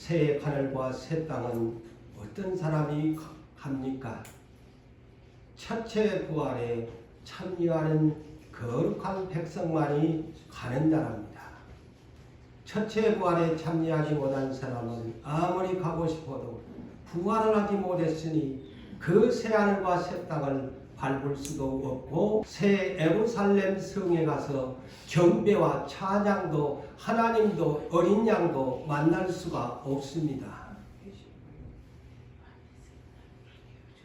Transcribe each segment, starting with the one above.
새 하늘과 새 땅은 어떤 사람이 갑니까? 첫째 부활에 참여하는 거룩한 백성만이 가는 나라입니다. 첫째 부활에 참여하지 못한 사람은 아무리 가고 싶어도 부활을 하지 못했으니 그 새 하늘과 새 땅을 밟을 수도 없고 새 예루살렘 성에 가서 경배와 찬양도 하나님도 어린 양도 만날 수가 없습니다.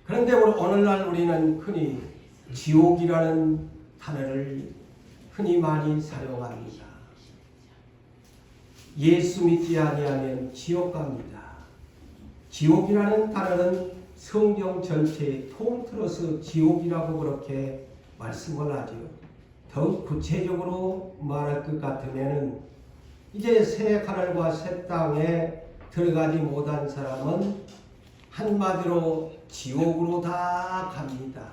그런데 오늘날 우리는 흔히 지옥이라는 단어를 흔히 많이 사용합니다. 예수 믿지 아니하면 지옥 갑니다. 지옥이라는 단어는 성경 전체에 통틀어서 지옥이라고 그렇게 말씀을 하죠. 더욱 구체적으로 말할 것 같으면 이제 새 하늘과 새 땅에 들어가지 못한 사람은 한마디로 지옥으로 다 갑니다.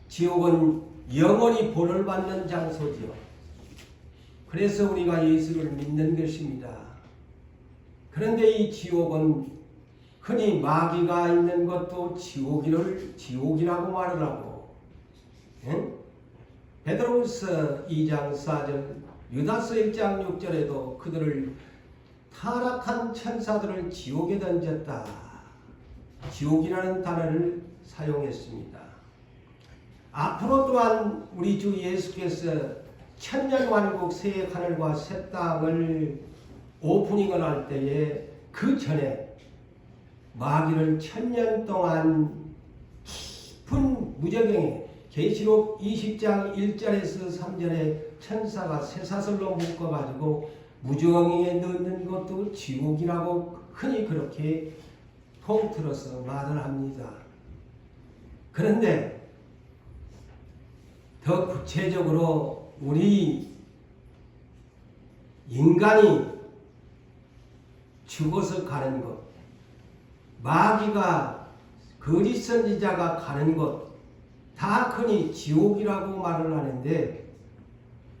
지옥은 영원히 벌을 받는 장소죠. 그래서 우리가 예수를 믿는 것입니다. 그런데 이 지옥은 흔히 마귀가 있는 것도 지옥이라고 말을 하고, 베드로후서 2장 4절, 유다서 1장 6절에도 그들을 타락한 천사들을 지옥에 던졌다. 지옥이라는 단어를 사용했습니다. 앞으로 또한 우리 주 예수께서 천년왕국 새 하늘과 새 땅을 오프닝을 할 때에 그 전에 마귀를 1000년 동안 깊은 무저경에 계시록 20장 1절에서 3절에 천사가 쇠사슬로 묶어가지고 무저경에 넣는 것도 지옥이라고 흔히 그렇게 통틀어서 말을 합니다. 그런데 더 구체적으로 우리 인간이 죽어서 가는 것, 마귀가 거짓 선지자가 가는 것, 다 흔히 지옥이라고 말을 하는데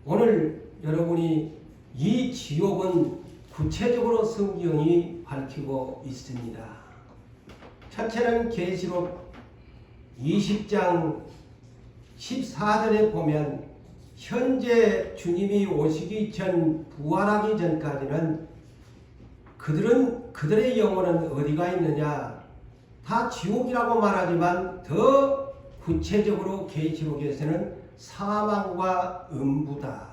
오늘 여러분이 이 지옥은 구체적으로 성경이 밝히고 있습니다. 첫째는 계시록 20장 14절에 보면 현재 주님이 오시기 전 부활하기 전까지는 그들의 영혼은 어디가 있느냐? 다 지옥이라고 말하지만 더 구체적으로 계시록에서는 사망과 음부다.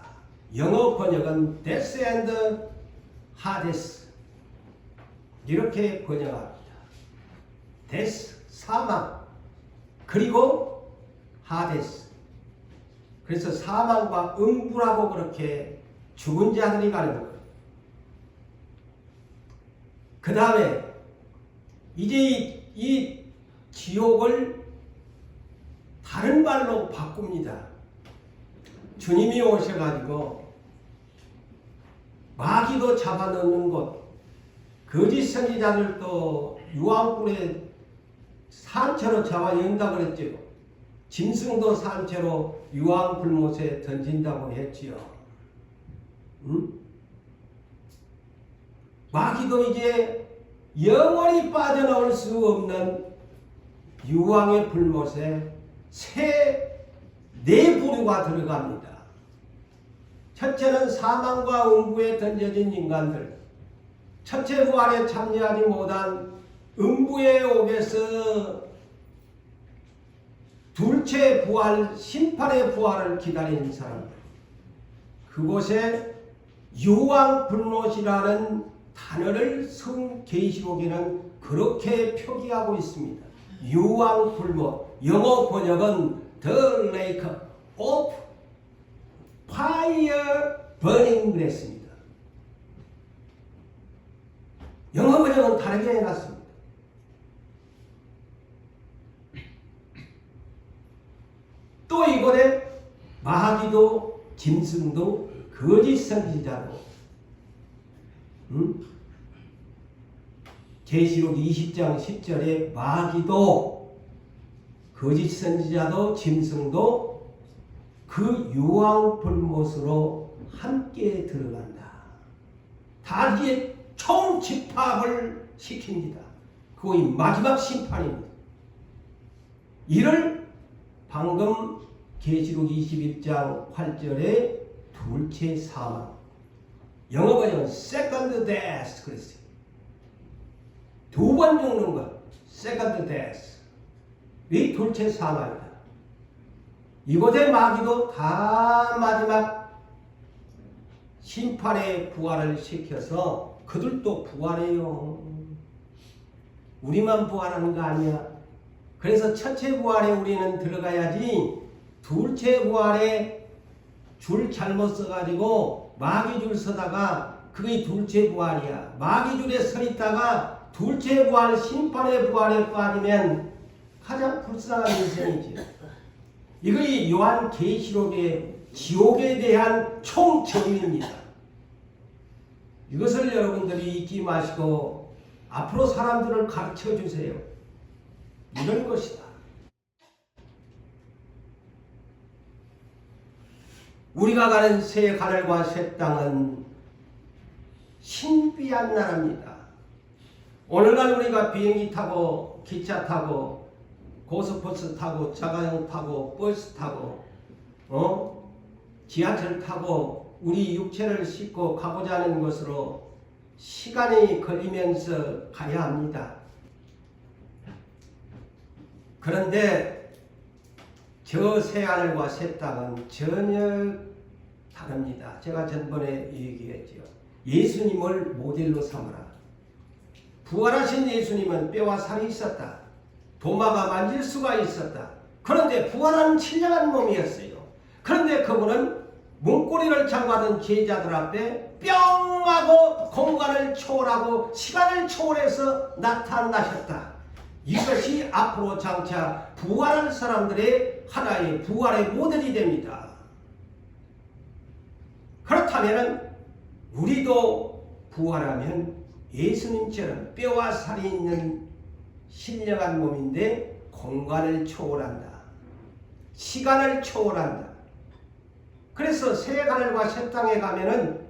영어 번역은 death and hades 이렇게 번역합니다. death, 사망, 그리고 hades. 그래서 사망과 음부라고 그렇게 죽은 자들이 가는 거예요. 그 다음에 이제 이 지옥을 다른 말로 바꿉니다. 주님이 오셔가지고 마귀도 잡아넣는 곳, 거짓 선지자들도 유황불에 산채로 잡아연다 그랬죠. 짐승도 산채로 유황불못에 던진다고 했지요. 마귀도 이제 영원히 빠져나올 수 없는 유황의 불못에 네 부류가 들어갑니다. 첫째는 사망과 음부에 던져진 인간들, 첫째 부활에 참여하지 못한 음부의 옥에서 둘째 부활, 심판의 부활을 기다리는 사람들, 그곳에 유황 불못이라는 단어를 계시록에는 그렇게 표기하고 있습니다. 유황 불못, 영어 번역은 The Lake of Fire Burning 그랬습니다. 영어 번역은 다르게 해놨습니다. 또 이번에 마귀도 짐승도 거짓 선지자도 계시록 20장 10절에 마귀도 거짓 선지자도 짐승도 그 유황 불못으로 함께 들어간다. 다 이제 총집합을 시킵니다. 그것이 마지막 심판입니다. 이를 방금 계시록 21장 8절에 둘째 사망, 영어 번역은 second death 그랬어요. 두 번 죽는 것, second death. 이 둘째 사망이다. 이곳의 마귀도 다 마지막 심판의 부활을 시켜서 그들도 부활해요. 우리만 부활하는 거 아니야. 그래서 첫째 부활에 우리는 들어가야지 둘째 부활에 줄 잘못 서가지고 마귀 줄 서다가 그게 둘째 부활이야. 마귀 줄에 서 있다가 둘째 부활 심판의 부활에 빠지면 가장 불쌍한 인생이지. 이것이 요한 계시록의 지옥에 대한 총정의입니다. 이것을 여러분들이 잊지 마시고 앞으로 사람들을 가르쳐 주세요. 이런 것이다. 우리가 가는 새 하늘과 새 땅은 신비한 나라입니다. 오늘날 우리가 비행기 타고 기차 타고 고속버스 타고 자가용 타고 버스 타고 지하철 타고 우리 육체를 싣고 가고자 하는 것으로 시간이 걸리면서 가야 합니다. 그런데 저 새하늘과 새 땅은 전혀 다릅니다. 제가 전번에 얘기했죠. 예수님을 모델로 삼아라. 부활하신 예수님은 뼈와 살이 있었다. 도마가 만질 수가 있었다. 그런데 부활한 신령한 몸이었어요. 그런데 그분은 문고리를 장구하던 제자들 앞에 뿅 하고 공간을 초월하고 시간을 초월해서 나타나셨다. 이것이 앞으로 장차 부활할 사람들의 하나의 부활의 모델이 됩니다. 그렇다면 우리도 부활하면 예수님처럼 뼈와 살이 있는 신령한 몸인데 공간을 초월한다. 시간을 초월한다. 그래서 새 하늘과 새 땅에 가면은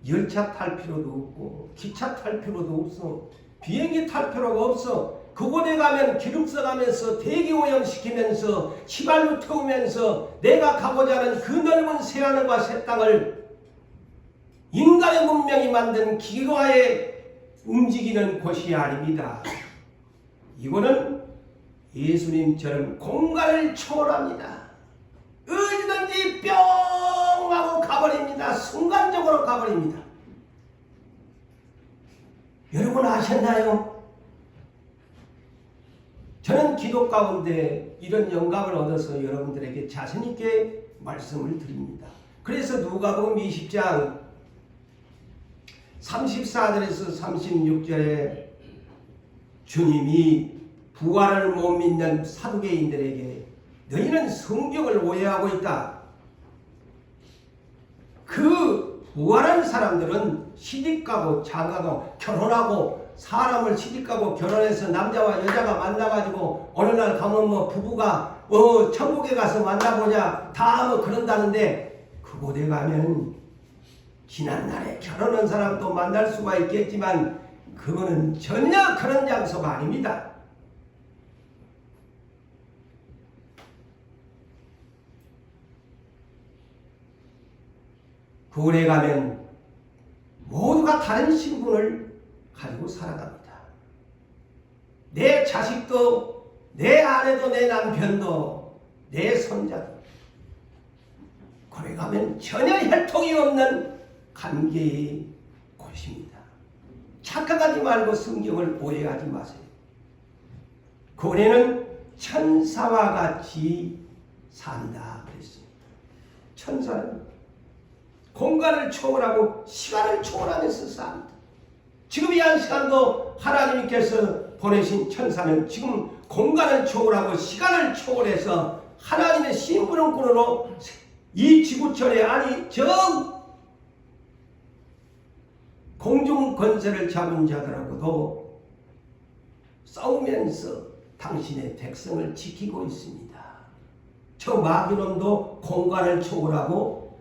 열차 탈 필요도 없고 기차 탈 필요도 없어. 비행기 탈 필요가 없어. 그곳에 가면 기름 써가면서 대기 오염시키면서 휘발유 태우면서 내가 가고자 하는 그 넓은 새 하늘과 새 땅을 인간의 문명이 만든 기계화에 움직이는 곳이 아닙니다. 이거는 예수님처럼 공간을 초월합니다. 어디든지 뿅 하고 가버립니다. 순간적으로 가버립니다. 여러분 아셨나요? 저는 기도 가운데 이런 영감을 얻어서 여러분들에게 자신있게 말씀을 드립니다. 그래서 누가복음 20장 34절에서 36절에 주님이 부활을 못 믿는 사두개인들에게 너희는 성경을 오해하고 있다. 그 부활한 사람들은 시집가고 장가가고 결혼하고 사람을 시집가고 결혼해서 남자와 여자가 만나가지고 어느 날 가면 뭐 부부가 천국에 가서 만나보자 다 뭐 그런다는데 그곳에 가면 지난날에 결혼한 사람도 만날 수가 있겠지만 그거는 전혀 그런 장소가 아닙니다. 그곳에 가면 모두가 다른 신분을 가지고 살아갑니다. 내 자식도, 내 아내도, 내 남편도, 내 손자도 거기 가면 전혀 혈통이 없는 관계의 곳입니다. 착각하지 말고 성경을 오해하지 마세요. 고래는 천사와 같이 산다 그랬습니다. 천사는 공간을 초월하고 시간을 초월하면서 삽니다. 지금 이 한 시간도 하나님께서 보내신 천사는 지금 공간을 초월하고 시간을 초월해서 하나님의 심부름꾼으로 이 지구촌에 아니 저 공중 권세를 잡은 자들하고도 싸우면서 당신의 백성을 지키고 있습니다. 저 마귀놈도 공간을 초월하고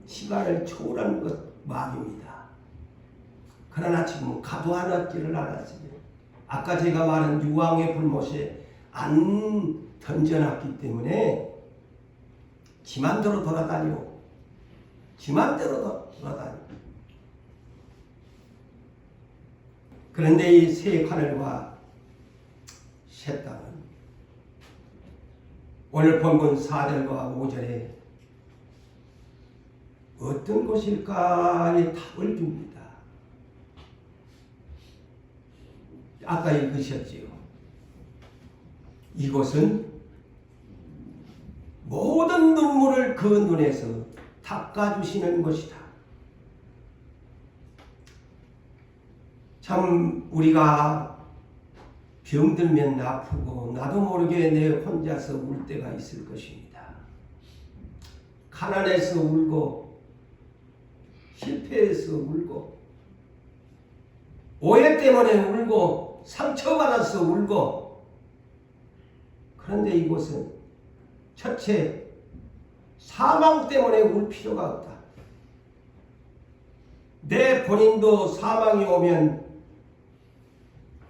시간을 초월하는 것 마귀입니다. 그러나 지금 가도하지를 않았어요. 아까 제가 말한 유황의 불못에 안 던져놨기 때문에 지맘대로 돌아다녀. 지맘대로 돌아다녀. 그런데 이 새 하늘과 새 땅은 오늘 본문 4절과 5절에 어떤 곳일까의 답을 줍니다. 아까 읽으셨지요. 이곳은 모든 눈물을 그 눈에서 닦아주시는 곳이다. 참 우리가 병들면 아프고 나도 모르게 내 혼자서 울 때가 있을 것입니다. 가난해서 울고 실패해서 울고 오해 때문에 울고 상처받아서 울고. 그런데 이곳은 첫째 사망 때문에 울 필요가 없다. 내 본인도 사망이 오면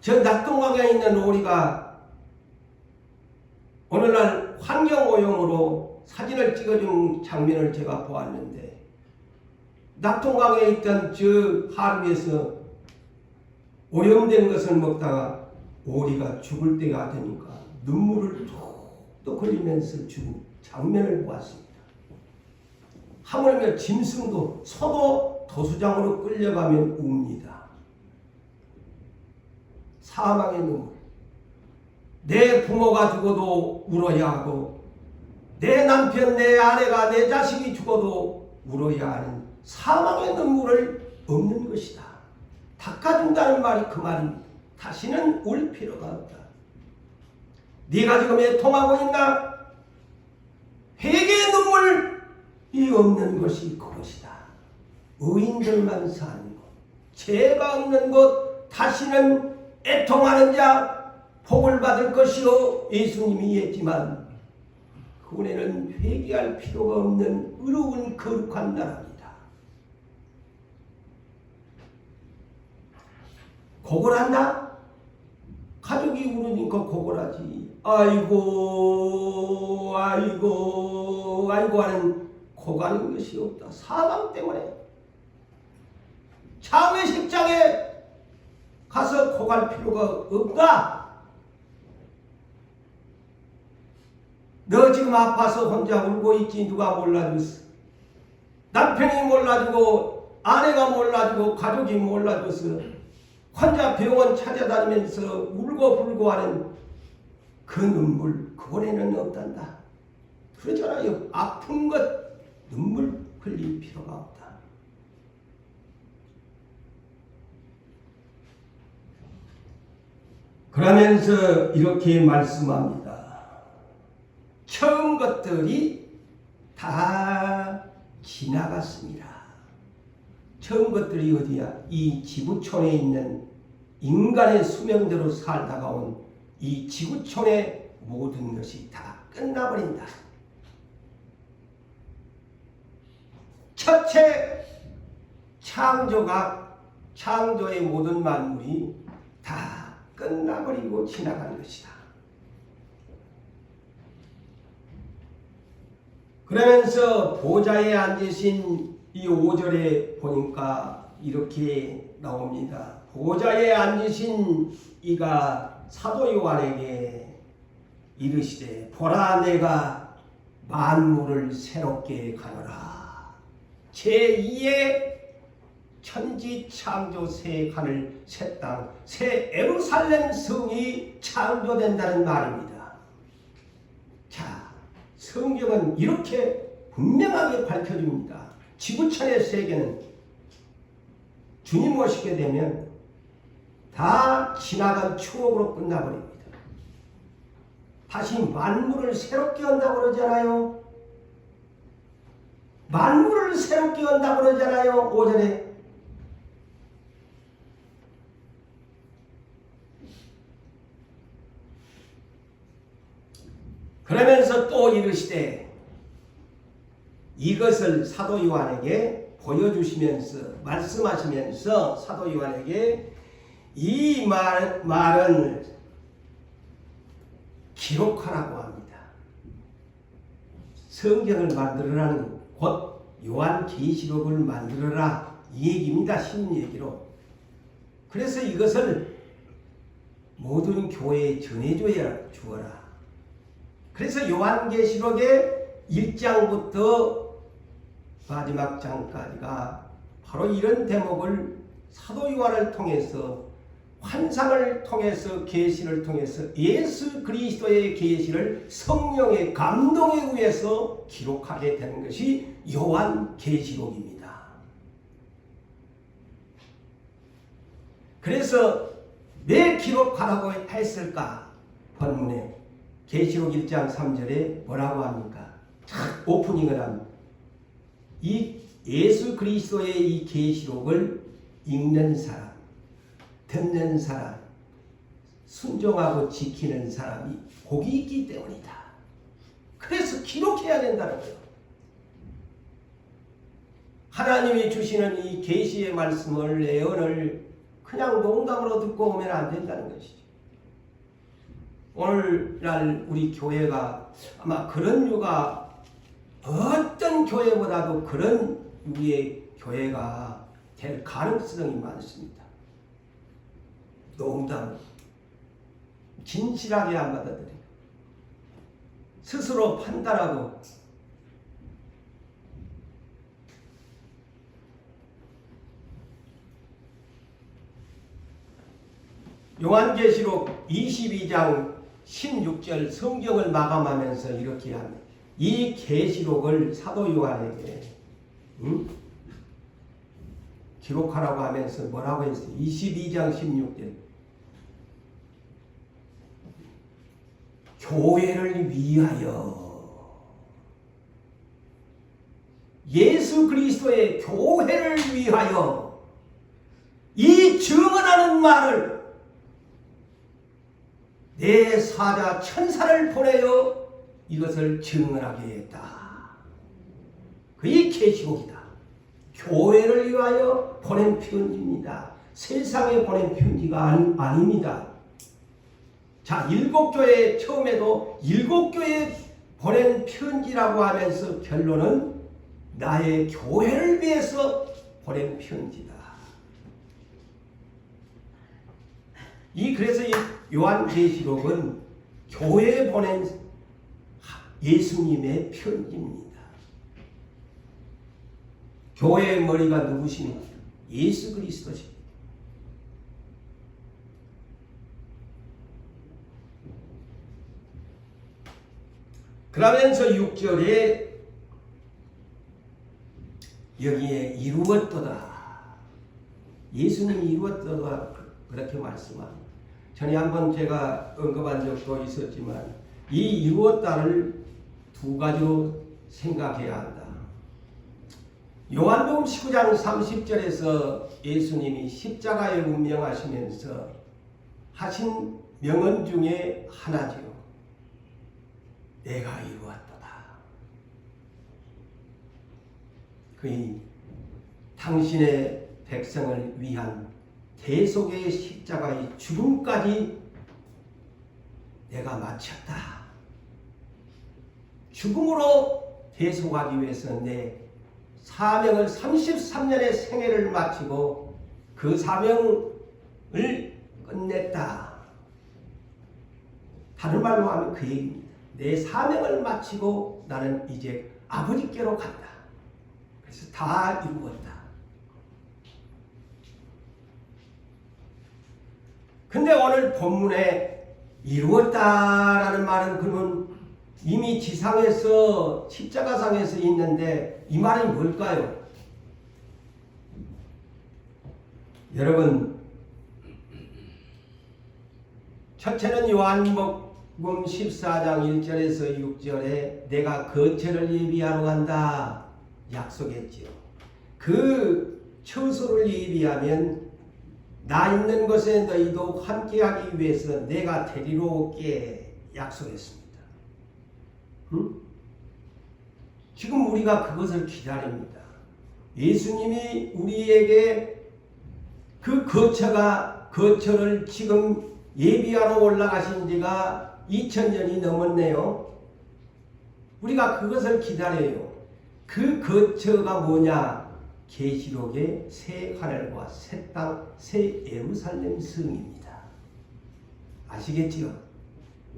저 낙동강에 있는 오리가 오늘날 환경오염으로 사진을 찍어준 장면을 제가 보았는데 낙동강에 있던 저 하루에서 오염된 것을 먹다가 오리가 죽을 때가 되니까 눈물을 툭툭 흘리면서 죽은 장면을 보았습니다. 하물며 짐승도 소도 도수장으로 끌려가면 웁니다. 사망의 눈물. 내 부모가 죽어도 울어야 하고 내 남편, 내 아내가, 내 자식이 죽어도 울어야 하는 사망의 눈물을 없는 것이다. 닦아준다는 말이 그 말입니다. 다시는 울 필요가 없다. 네가 지금 애통하고 있나? 회개의 눈물이 없는 것이 그것이다. 의인들만 사는 곳, 죄가 없는 곳, 다시는 애통하는 자 복을 받을 것이요. 예수님이 했지만 그분에는 회개할 필요가 없는 의로운 거룩한 나라입니다. 고걸한다? 가족이 울으니까 고걸하지. 아이고 아이고 아이고 하는 고가는 것이 없다. 사망 때문에 장례식장에 가서 고갈 필요가 없다. 너 지금 아파서 혼자 울고 있지 누가 몰라줬어. 남편이 몰라주고 아내가 몰라주고 가족이 몰라줘서 혼자 병원 찾아다니면서 울고 불고 하는 그 눈물 그번에는 없단다. 그러잖아요. 아픈 것 눈물 흘릴 필요가 없다. 그러면서 이렇게 말씀합니다. 처음 것들이 다 지나갔습니다. 처음 것들이 어디야? 이 지구촌에 있는 인간의 수명대로 살다가 온 이 지구촌의 모든 것이 다 끝나버린다. 첫째 창조의 모든 만물이 다 끝나버리고 지나간 것이다. 그러면서 보좌에 앉으신 이 5절에 보니까 이렇게 나옵니다. 보좌에 앉으신 이가 사도 요한에게 이르시되 보라 내가 만물을 새롭게 가노라. 제2의 천지 창조 새 하늘 새 땅 새 예루살렘 성이 창조된다는 말입니다. 자, 성경은 이렇게 분명하게 밝혀줍니다. 지구촌의 세계는 주님 오시게 되면 다 지나간 추억으로 끝나버립니다. 다시 만물을 새롭게 한다고 그러잖아요. 만물을 새롭게 한다고 그러잖아요. 5절에. 그러면서 또 이르시되 이것을 사도 요한에게 보여주시면서 말씀하시면서 사도 요한에게 이 말은 기록하라고 합니다. 성경을 만들어라는 곧 요한계시록을 만들어라 이 얘기입니다. 쉬운 얘기로. 그래서 이것을 모든 교회에 전해줘야 주어라. 그래서 요한계시록의 1장부터 마지막 장까지가 바로 이런 대목을 사도 요한을 통해서 환상을 통해서 계시를 통해서 예수 그리스도의 계시를 성령의 감동에 의해서 기록하게 되는 것이 요한계시록입니다. 그래서 왜 기록하라고 했을까? 본문에 계시록 1장 3절에 뭐라고 합니까? 탁 오프닝을 합니다. 이 예수 그리스도의 이 계시록을 읽는 사람, 듣는 사람, 순종하고 지키는 사람이 복이 있기 때문이다. 그래서 기록해야 된다는 거예요. 하나님이 주시는 이 계시의 말씀을 예언을 그냥 농담으로 듣고 오면 안 된다는 것이죠. 오늘날 우리 교회가 아마 그런 유가 어떤 교회보다도 그런 유의 교회가 될 가능성이 많습니다. 농담, 진실하게 안 받아들여요. 스스로 판단하고 요한계시록 22장 16절 성경을 마감하면서 이렇게 합니다. 이 계시록을 사도 요한에게 기록하라고 하면서 뭐라고 했어요? 22장 16절 교회를 위하여 예수 그리스도의 교회를 위하여 이 증언하는 말을 내 사자 천사를 보내어 이것을 증언하게 했다. 그의 계시록이다. 교회를 위하여 보낸 편지입니다. 세상에 보낸 편지가 아닙니다. 자, 7교회 처음에도 7교회 보낸 편지라고 하면서 결론은 나의 교회를 위해서 보낸 편지다. 그래서 이 요한계시록은 교회에 보낸 예수님의 편지입니다. 교회의 머리가 누구십니까? 예수 그리스도십니다. 그러면서 6절에 여기에 이루었도다. 예수님이 이루었도다 그렇게 말씀합니다. 전에 한번 제가 언급한 적도 있었지만 이 이루었다를 두 가지로 생각해야 한다. 요한복음 19장 30절에서 예수님이 십자가에 운명하시면서 하신 명언 중에 하나지요. 내가 이루었도다. 그의 당신의 백성을 위한 대속의 십자가의 죽음까지 내가 마쳤다. 죽음으로 대속하기 위해서 내 사명을 33년의 생애를 마치고 그 사명을 끝냈다. 다른 말로 하면 그 얘기입니다. 내 사명을 마치고 나는 이제 아버지께로 간다. 그래서 다 이루었다. 근데 오늘 본문에 이루었다라는 말은 그러면 이미 지상에서 십자가상에서 있는데 이 말이 뭘까요? 여러분, 첫째는 요한복음 14장 1절에서 6절에 내가 거처를 예비하러 간다 약속했지요. 그 처소를 예비하면 나 있는 곳에 너희도 함께하기 위해서 내가 데리러 올게 약속했습니다. 지금 우리가 그것을 기다립니다. 예수님이 우리에게 그 거처를 지금 예비하러 올라가신 지가 2000년이 넘었네요. 우리가 그것을 기다려요. 그 거처가 뭐냐? 계시록의 새 하늘과 새 땅, 새 예루살렘 성입니다. 아시겠지요?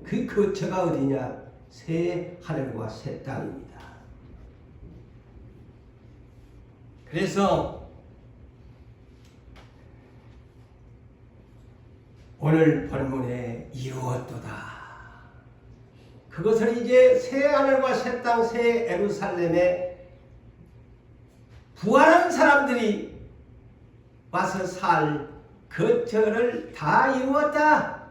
그 거처가 어디냐? 새 하늘과 새 땅입니다. 그래서 오늘 본문에 이루었도다. 그것을 이제 새 하늘과 새 땅, 새 예루살렘에 부활한 사람들이 와서 살 거처를 다 이루었다.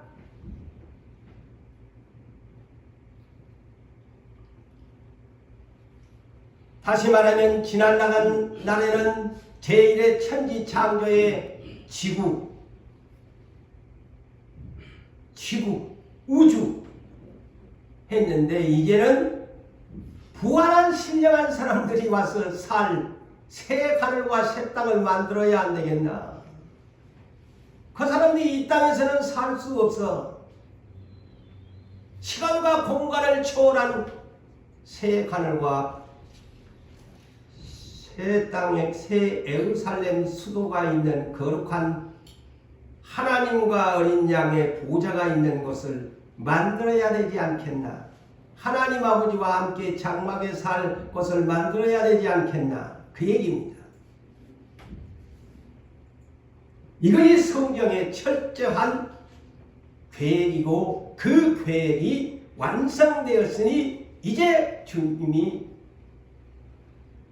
다시 말하면 지난 날에는 제1의 천지 창조의 지구, 우주 했는데 이제는 부활한 신령한 사람들이 와서 살 새 하늘과 새 땅을 만들어야 안 되겠나? 그 사람들이 이 땅에서는 살 수 없어. 시간과 공간을 초월한 새 하늘과 새 땅에 새 예루살렘 수도가 있는 거룩한 하나님과 어린 양의 보좌가 있는 곳을 만들어야 되지 않겠나? 하나님 아버지와 함께 장막에 살 곳을 만들어야 되지 않겠나? 그 얘기입니다. 이것이 성경의 철저한 계획이고 그 계획이 완성되었으니 이제 주님이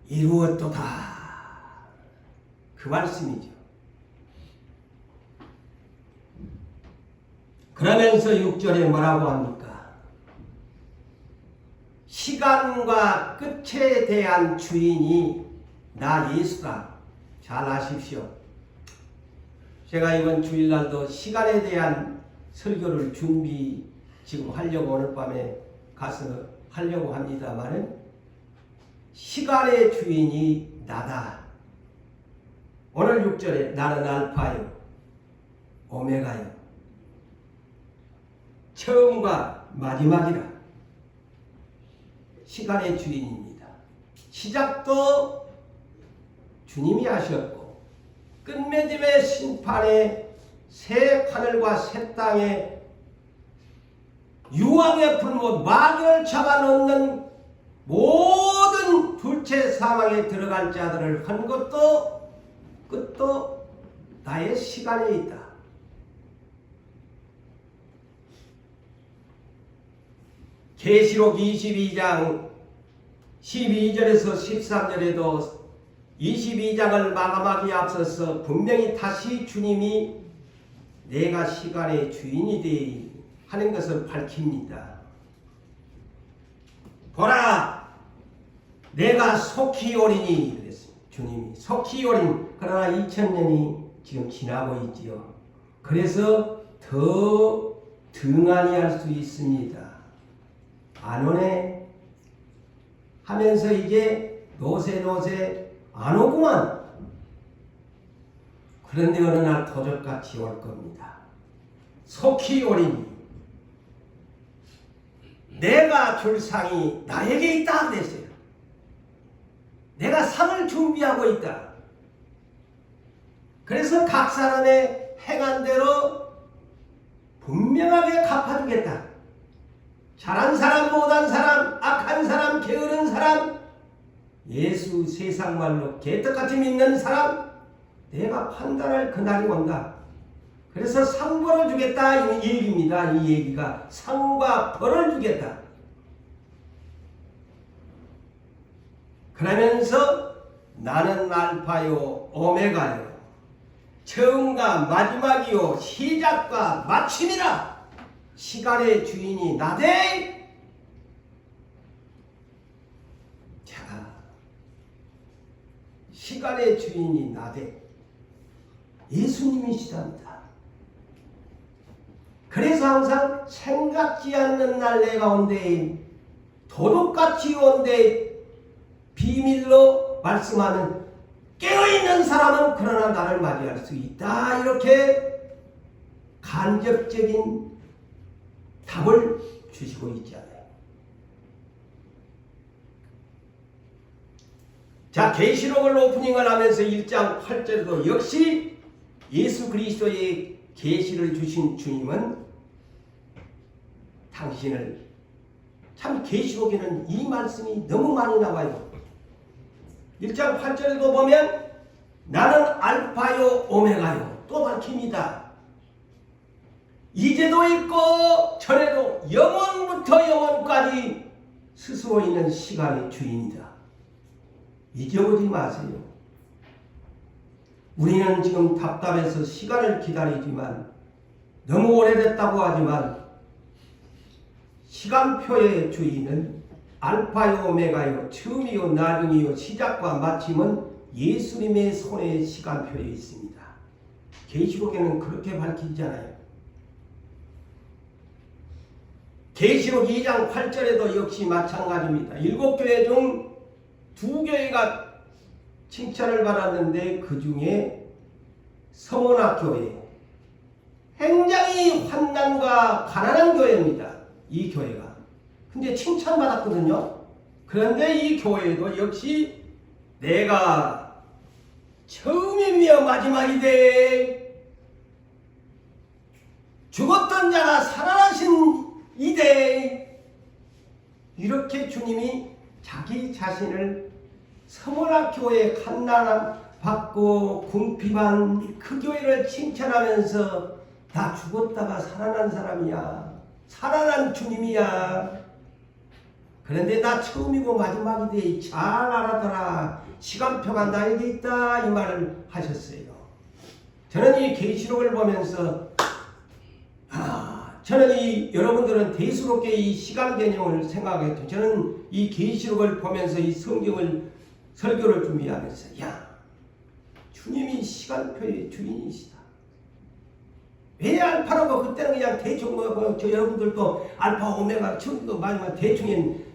이루었도다. 그 말씀이죠. 그러면서 6절에 뭐라고 합니까? 시간과 끝에 대한 주인이 나 예수다. 잘 아십시오. 제가 이번 주일날도 시간에 대한 설교를 지금 하려고 오늘 밤에 가서 하려고 합니다만은 시간의 주인이 나다. 오늘 6절에 나는 알파요 오메가요 처음과 마지막이라. 시간의 주인입니다. 시작도 주님이 하셨고 끝맺음의 심판에 새 하늘과 새 땅에 유황의 풀무 마귀를 잡아놓는 모든 둘째 사망에 들어갈 자들을 한 것도 끝도 나의 시간에 있다. 계시록 22장 12절에서 13절에도 22장을 마감하기에 앞서서 분명히 다시 주님이 내가 시간의 주인이 되이 하는 것을 밝힙니다. 보라, 내가 속히 오리니 그랬습니다. 주님이 속히 오린. 그러나 2000년이 지금 지나고 있지요. 그래서 더 등한히 할 수 있습니다. 안 오네 하면서 이제 노세 안 오구만. 그런데 어느 날 도적같이 올 겁니다. 속히 오리니 내가 줄 상이 나에게 있다 그랬어요. 내가 상을 준비하고 있다. 그래서 각 사람의 행한 대로 분명하게 갚아주겠다. 잘한 사람, 못한 사람, 악한 사람, 게으른 사람, 예수 세상 말로 개떡같이 믿는 사람, 내가 판단할 그날이 온다. 그래서 상벌을 주겠다 이 얘기입니다. 이 얘기가 상과 벌을 주겠다. 그러면서 나는 알파요 오메가요 처음과 마지막이요 시작과 마침이라. 시간의 주인이 나되. 자, 시간의 주인이 나되 예수님이시답니다. 그래서 항상 생각지 않는 날 내 가운데 도둑같이 온데 비밀로 말씀하는 깨어있는 사람은 그러나 나를 맞이할 수 있다. 이렇게 간접적인 답을 주시고 있지 않아요. 자, 계시록을 오프닝을 하면서 1장 8절에도 역시 예수 그리스도의 계시를 주신 주님은 당신을, 참 계시록에는 이 말씀이 너무 많이 나와요. 1장 8절에도 보면 나는 알파요 오메가요 또 밝힙니다. 이제도 있고 전에도 영원부터 영원까지 스스로 있는 시간의 주인이다. 잊어보지 마세요. 우리는 지금 답답해서 시간을 기다리지만, 너무 오래됐다고 하지만 시간표의 주인은 알파요 오메가요 처음이요 나중이요 시작과 마침은 예수님의 손에 시간표에 있습니다. 계시록에는 그렇게 밝히잖아요. 계시록 2장 8절에도 역시 마찬가지입니다. 7교회 중 2교회가 칭찬을 받았는데 그 중에 서문학 교회, 굉장히 환난과 가난한 교회입니다. 이 교회가. 근데 칭찬받았거든요. 그런데 이 교회도 역시 내가 처음이며 마지막이되 죽었던 자가 살아나신 이되, 이렇게 주님이 자기 자신을 서문학 교회에 갓난 받고 궁핍한 그 교회를 칭찬하면서 나 죽었다가 살아난 사람이야. 살아난 주님이야. 그런데 나 처음이고 마지막이되 잘 알아둬라. 시간표가 나에게 있다. 이 말을 하셨어요. 저는 이 계시록을 보면서 저는 여러분들은 대수롭게 이 시간 개념을 생각했죠. 저는 이 계시록을 보면서 이 성경을 설교를 준비하면서 주님이 시간표의 주인이시다. 왜 알파라고 그때는 그냥 대충 저 여러분들도 알파 오메가 처음도 마지막 대충인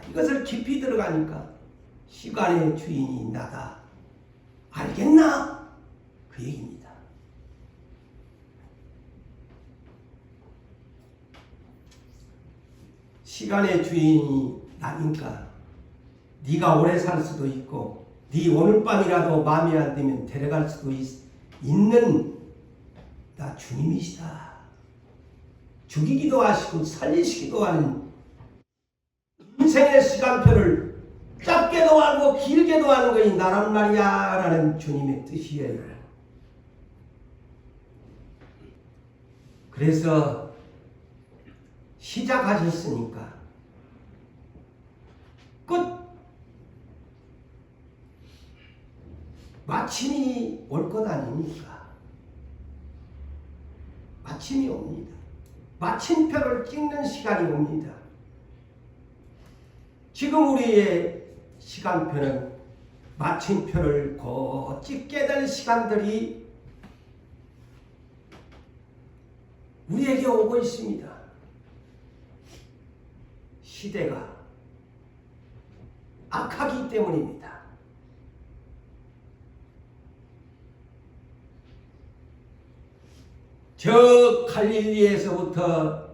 이것을 깊이 들어가니까 시간의 주인이 나다. 알겠나? 그 얘기입니다. 시간의 주인이 나니까 네가 오래 살 수도 있고 네 오늘 밤이라도 마음에 안 들면 데려갈 수도 있는 나 주님이시다. 죽이기도 하시고 살리시기도 하는 인생의 시간표를 짧게도 하고 길게도 하는 것이 나란 말이야 라는 주님의 뜻이에요. 그래서 시작하셨으니까 끝! 마침이 올 것 아닙니까? 마침이 옵니다. 마침표를 찍는 시간이 옵니다. 지금 우리의 시간표는 마침표를 곧 찍게 될 시간들이 우리에게 오고 있습니다. 시대가 악하기 때문입니다. 저 갈릴리에서부터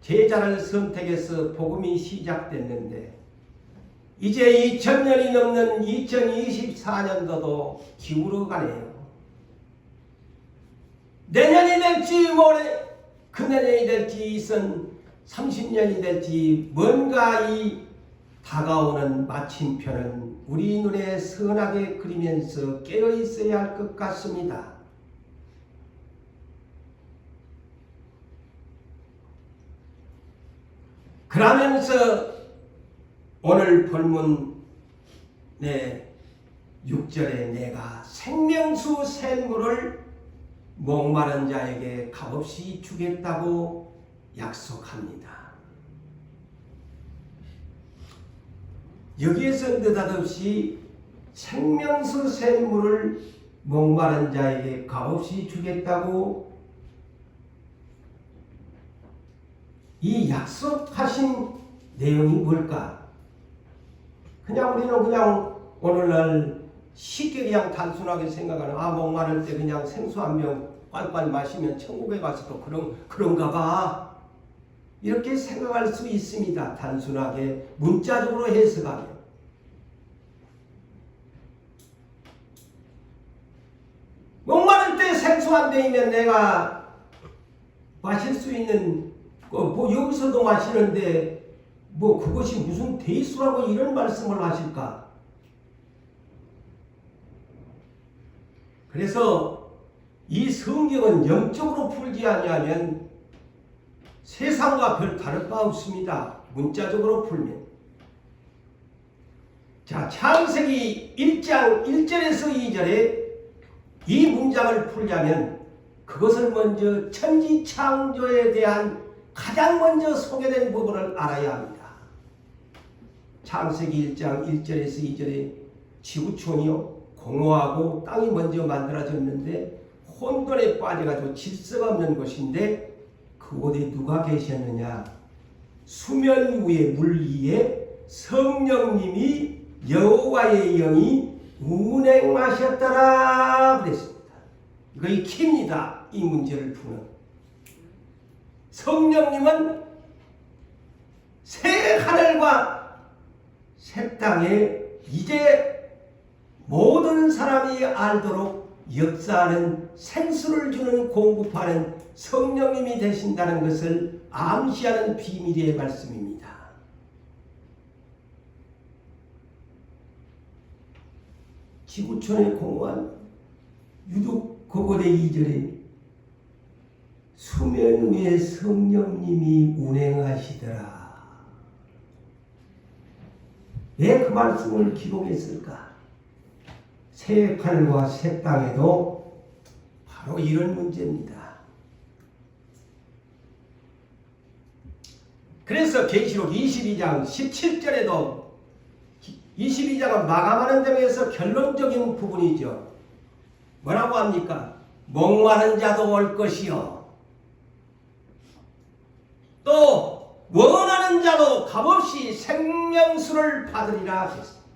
제자를 선택해서 복음이 시작됐는데 이제 2000년이 넘는 2024년도도 기울어가네요. 내년이 될지 모레 그 내년이 될지 30년이 될지 뭔가 이 다가오는 마침표는 우리 눈에 선하게 그리면서 깨어 있어야 할 것 같습니다. 그러면서 오늘 본문의 6절에 내가 생명수 샘물을 목마른 자에게 값없이 주겠다고 약속합니다. 여기에서 느닷없이 생명수 샘물을 목마른 자에게 값없이 주겠다고 이 약속하신 내용이 뭘까? 우리는 오늘날 쉽게 그냥 단순하게 생각하는 목마를 때 그냥 생수 한 병 꽌꽌 마시면 천국에 가서도 그런가 봐. 이렇게 생각할 수 있습니다. 단순하게 문자적으로 해석하면. 목마를 때 생수 한 병이면 내가 마실 수 있는 여기서도 마시는데 그것이 무슨 대수라고 이런 말씀을 하실까? 그래서 이 성경은 영적으로 풀지 아니하면 세상과 별 다를 바 없습니다. 문자적으로 풀면. 자, 창세기 1장 1절에서 2절에 이 문장을 풀려면 그것을 먼저 천지 창조에 대한 가장 먼저 소개된 부분을 알아야 합니다. 창세기 1장 1절에서 2절에 지구촌이요 공허하고 땅이 먼저 만들어졌는데 혼돈에 빠져가지고 질서가 없는 곳인데 그곳에 누가 계셨느냐? 수면 위에 물 위에 성령님이 여호와의 영이 운행하셨더라 그랬습니다. 이거 키입니다. 이 문제를 푸는. 성령님은 새 하늘과 새 땅에 이제 모든 사람이 알도록 역사하는 생수를 주는 공급하는 성령님이 되신다는 것을 암시하는 비밀의 말씀입니다. 지구촌의 공허한 유독 그곳의 2절에 수면 위에 성령님이 운행하시더라. 왜 그 말씀을 기록했을까? 새 하늘과 새 땅에도 바로 이런 문제입니다. 그래서 계시록 22장 17절에도 22장은 마감하는 점에서 결론적인 부분이죠. 뭐라고 합니까? 목마른 자도 올 것이요 또 원하는 자도 값없이 생명수를 받으리라 하셨습니다.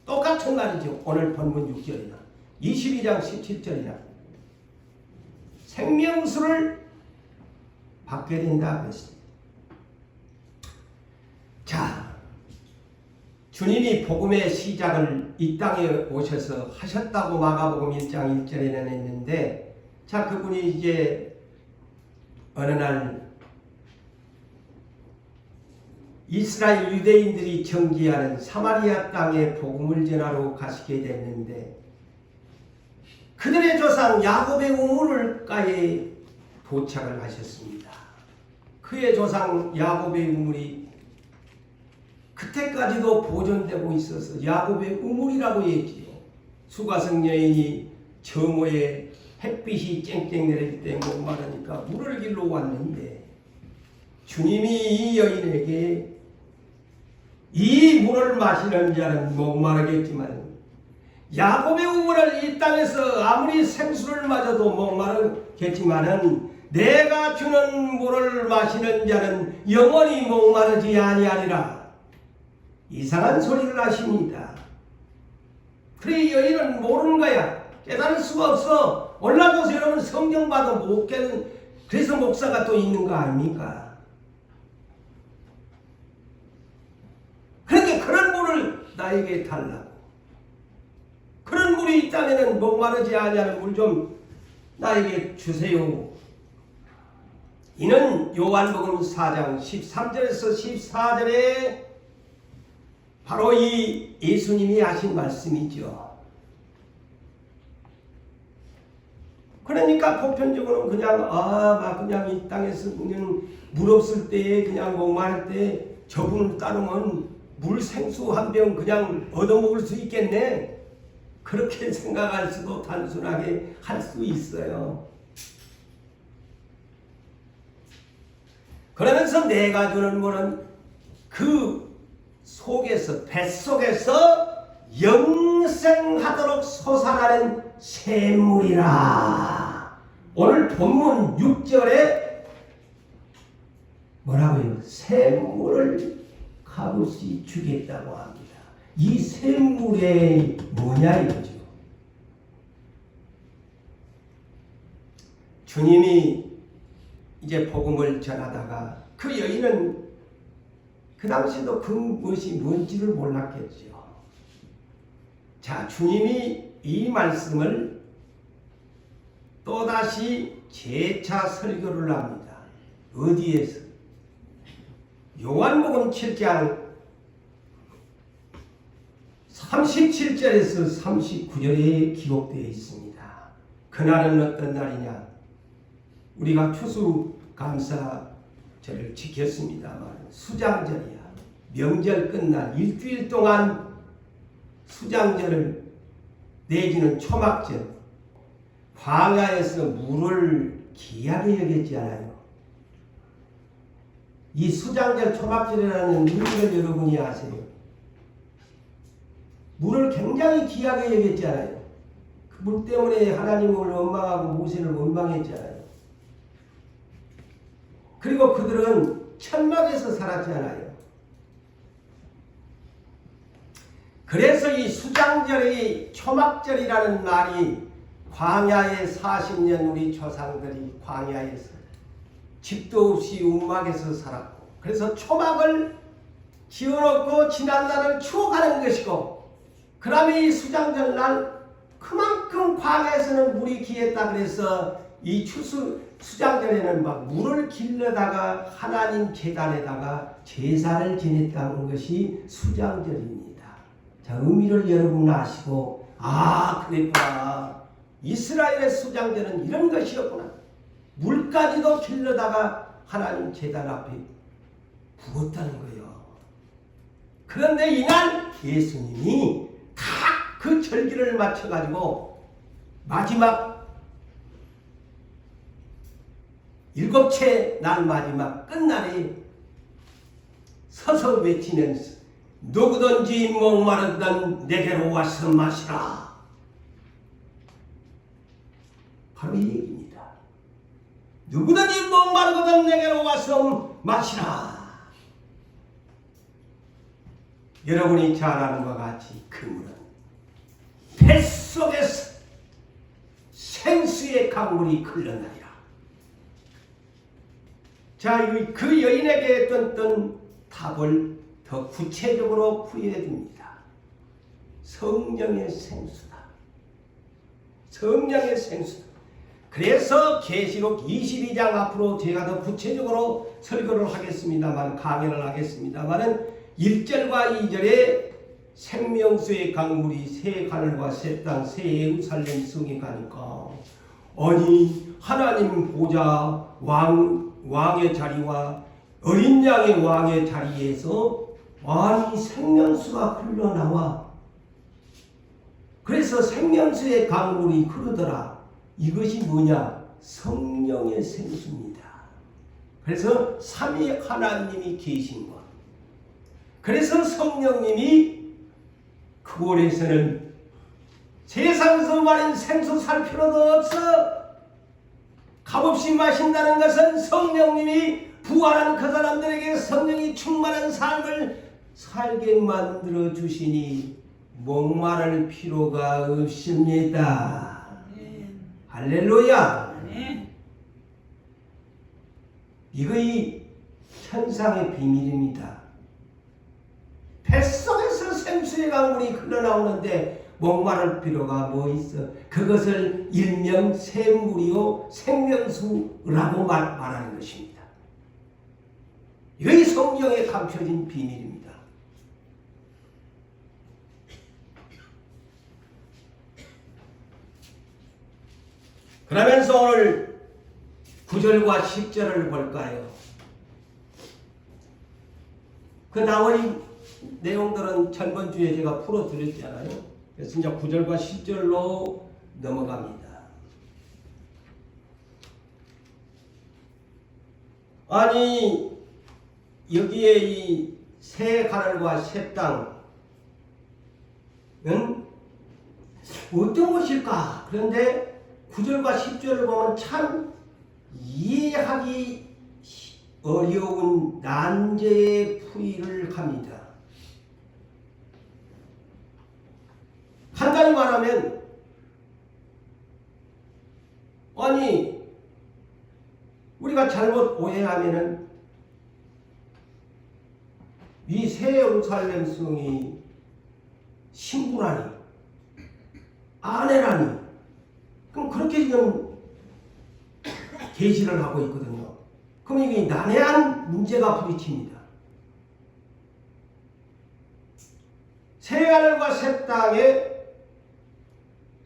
똑같은 말이죠. 오늘 본문 6절이나 22장 17절이나 생명수를 받게 된다 그랬습니다. 자, 주님이 복음의 시작을 이 땅에 오셔서 하셨다고 마가복음 1장 1절에는 했는데, 자, 그분이 이제 어느 날 이스라엘 유대인들이 정기하는 사마리아 땅에 복음을 전하러 가시게 됐는데 그들의 조상 야곱의 우물가에 도착을 하셨습니다. 그의 조상 야곱의 우물이 그때까지도 보존되고 있어서 야곱의 우물이라고 했지요. 수가성 여인이 정오에 햇빛이 쨍쨍 내릴 때 목마르니까 물을 길러 왔는데 주님이 이 여인에게 이 물을 마시는 자는 목마르겠지만 야곱의 우물을 이 땅에서 아무리 생수를 마셔도 목마르겠지만은 내가 주는 물을 마시는 자는 영원히 목마르지 아니하리라. 이상한 소리를 하십니다. 그래 여인은 모르는 거야. 깨달을 수가 없어. 올라가서 여러분 성경 봐도 못 깨는, 그래서 목사가 또 있는 거 아닙니까? 그러니까 그런 물을 나에게 달라고. 그런 물이 있다면 목마르지 아니하는 물 좀 나에게 주세요. 이는 요한복음 4장 13절에서 14절에 바로 이 예수님이 하신 말씀이죠. 그러니까 보편적으로는 그냥 이 땅에서 그냥 물 없을 때 그냥 목마를 때 저분을 따르면 물 생수 한 병 그냥 얻어먹을 수 있겠네. 그렇게 생각할 수도 단순하게 할 수 있어요. 그러면서 내가 주는 물은 그 속에서, 뱃속에서 영생하도록 솟아나는 샘물이라. 오늘 본문 6절에 뭐라고요? 샘물을 값없이 주겠다고 합니다. 이 샘물이 뭐냐 이거죠. 주님이 이제 복음을 전하다가 그 여인은 그 당시에도 그것이 뭔지를 몰랐겠죠. 자, 주님이 이 말씀을 또다시 재차 설교를 합니다. 어디에서? 요한복음 7장 37절에서 39절에 기록되어 있습니다. 그날은 어떤 날이냐? 우리가 추수감사절을 지켰습니다만 수장절이야. 명절 끝날 일주일 동안 수장절을 내지는 초막절, 광야에서 물을 귀하게 여겼지 않아요. 이 수장절 초막절이라는 의미를 여러분이 아세요. 물을 굉장히 귀하게 여겼지 않아요. 그 물 때문에 하나님을 원망하고 모세를 원망했잖아요. 그리고 그들은 천막에서 살았지 않아요. 그래서 이 수장절이 초막절이라는 말이 광야에 40년 우리 조상들이 광야에서 집도 없이 움막에서 살았고, 그래서 초막을 지어놓고 지난날을 추억하는 것이고, 그 다음에 이 수장절날 그만큼 광야에서는 물이 귀했다. 그래서 이 수장절에는 막 물을 길러다가 하나님 제단에다가 제사를 지냈다는 것이 수장절입니다. 자, 의미를 여러분 아시고, 아, 그랬구나. 이스라엘의 수장절은 이런 것이었구나. 물까지도 길러다가 하나님 제단 앞에 부었다는 거예요. 그런데 이날 예수님이 다 그 절기를 맞춰가지고 마지막 일곱째 날 마지막 끝날에 서서 외치면서 누구든지 목마르던 내게로 와서 마시라. 바로 이 얘기입니다. 누구든지 목마르거든 내게로 와서 마시라. 여러분이 잘 아는 것과 같이 그 물은 뱃속에서 생수의 강물이 흘러나리라. 자, 그 여인에게 했던 답을 더 구체적으로 부여해줍니다. 성령의 생수다. 성령의 생수다. 그래서 계시록 22장 앞으로 제가 더 구체적으로 설교를 하겠습니다만, 강연을 하겠습니다만은 1절과 2절에 생명수의 강물이 새 하늘과 새 땅 새 예루살렘 성에 가니까, 아니 하나님 보좌 왕의 자리와 어린 양의 왕의 자리에서 아니 생명수가 흘러나와. 그래서 생명수의 강물이 흐르더라. 이것이 뭐냐? 성령의 생수입니다. 그래서 삼위 하나님이 계신 것. 그래서 성령님이 그곳에서는 세상에서 말인 생수 살 필요도 없어. 값없이 마신다는 것은 성령님이 부활한 그 사람들에게 성령이 충만한 삶을 살게 만들어 주시니 목마를 필요가 없습니다. 할렐루야. 이거 이 천상의 비밀입니다. 뱃속에서 생수의 강물이 흘러나오는데 목마를 필요가 뭐 있어? 그것을 일명 샘물이요 생명수라고 말하는 것입니다. 이것이 성경에 감춰진 비밀입니다. 그러면서 오늘 9절과 10절을 볼까요? 그 나머지 내용들은 전번주에 제가 풀어드렸잖아요. 그래서 이제 9절과 10절로 넘어갑니다. 아니 여기에 이 새 하늘과 새 땅은 어떤 것일까? 그런데 9절과 10절을 보면 참 이해하기 어려운 난제의 풀이를 합니다. 간단히 말하면, 아니 우리가 잘못 오해하면은 이 새 예루살렘 성이 신부라니, 아내라니, 그럼 그렇게 지금 계시를 하고 있거든요. 그럼 이게 난해한 문제가 부딪힙니다. 새 하늘과 새 땅에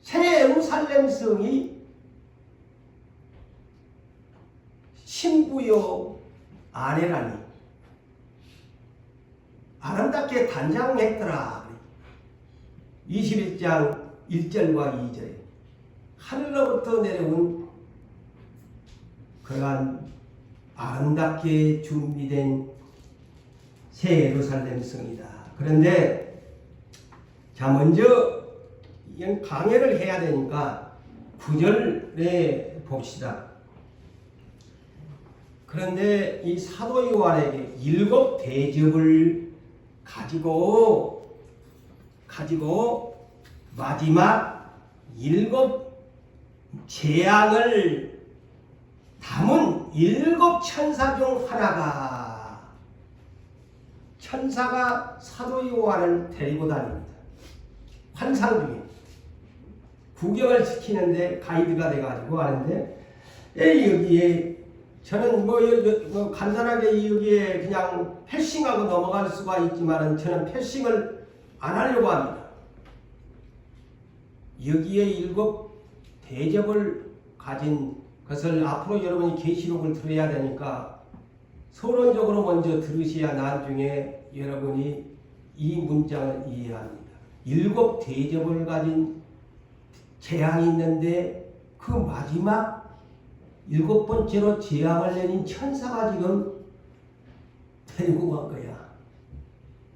새 예루살렘 성이 신부요 아내라니 아름답게 단장했더라. 21장 1절과 2절에 하늘로부터 내려온 그러한 아름답게 준비된 새 예루살렘 성이다. 그런데 자, 먼저 강해를 해야 되니까 9절에 봅시다. 그런데 이 사도 요한에게 7 대접을 가지고 마지막 7 재앙을 담은 7 천사 중 하나가 천사가 사도 요한을 데리고 다닙니다. 환상 중에 구경을 시키는데 가이드가 돼가지고 하는데 여기에 저는 뭐 간단하게 여기에 그냥 패싱하고 넘어갈 수가 있지만은 저는 패싱을 안 하려고 합니다. 여기에 7 대접을 가진 것을 앞으로 여러분이 계시록을 들어야 되니까 서론적으로 먼저 들으셔야 나중에 여러분이 이 문장을 이해합니다. 7 대접을 가진 재앙이 있는데 그 마지막 7번째로 재앙을 내린 천사가 지금 데리고 간 거야.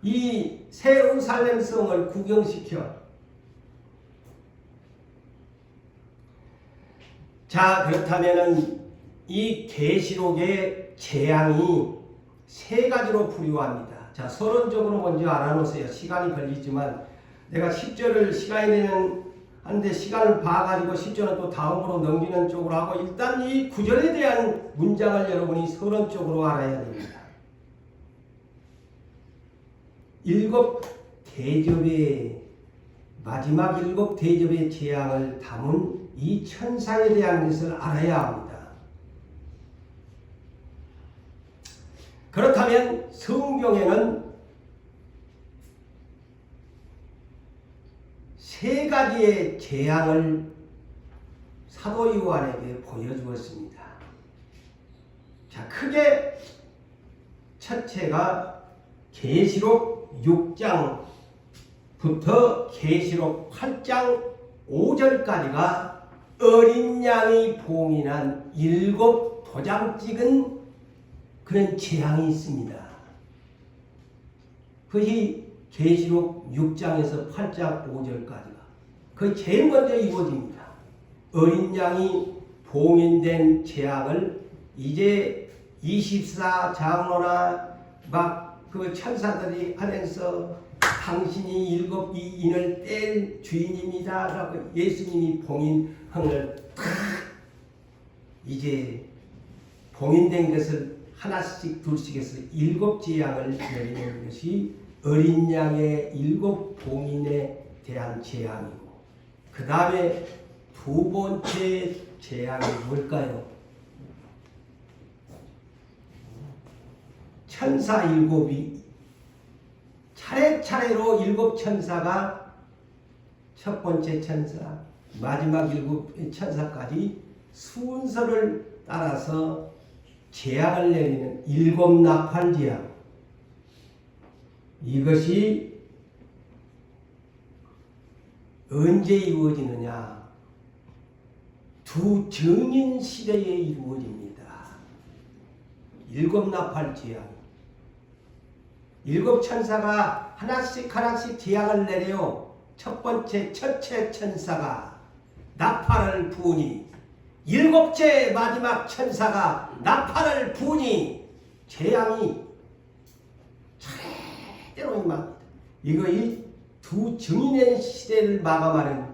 이 새 예루살렘 성을 구경시켜. 자, 그렇다면은 이 계시록의 재앙이 3가지로 분류합니다. 자, 서론적으로 먼저 알아놓으세요. 시간이 걸리지만 내가 10절을 시간이 되는 한데 시간을 봐가지고 10절은 또 다음으로 넘기는 쪽으로 하고 일단 이 9절에 대한 문장을 여러분이 서론적으로 알아야 됩니다. 7 대접의 마지막 7 대접의 재앙을 담은 이 천사에 대한 것을 알아야 합니다. 그렇다면 성경에는 3가지의 재앙을 사도 요한에게 보여주었습니다. 자, 크게 첫째가 계시록 6장부터 계시록 8장 5절까지가 어린 양이 봉인한 7 도장 찍은 그런 재앙이 있습니다. 그것이 계시록 6장에서 8장 5절까지가 그 제일 먼저 이루어집니다. 어린 양이 봉인된 재앙을 이제 24 장로나 막 그 천사들이 하면서 당신이 7 인을 뗄 주인입니다. 라고 예수님이 봉인한 걸 이제 봉인된 것을 하나씩 둘씩 해서 7 재앙을 내리는 것이 어린 양의 7 봉인에 대한 재앙이고 그 다음에 2번째 재앙이 뭘까요? 천사 7이 차례차례로 7 천사가 첫 번째 천사, 마지막 7 천사까지 순서를 따라서 재앙을 내리는 7 나팔 재앙. 이것이 언제 이루어지느냐? 두 증인 시대에 이루어집니다. 7 나팔 재앙. 7 천사가 하나씩 재앙을 내려 첫 번째 첫째 천사가 나팔을 부으니 7째 마지막 천사가 나팔을 부으니 재앙이 차례대로 임합니다. 이거 이 두 증인의 시대를 마감하는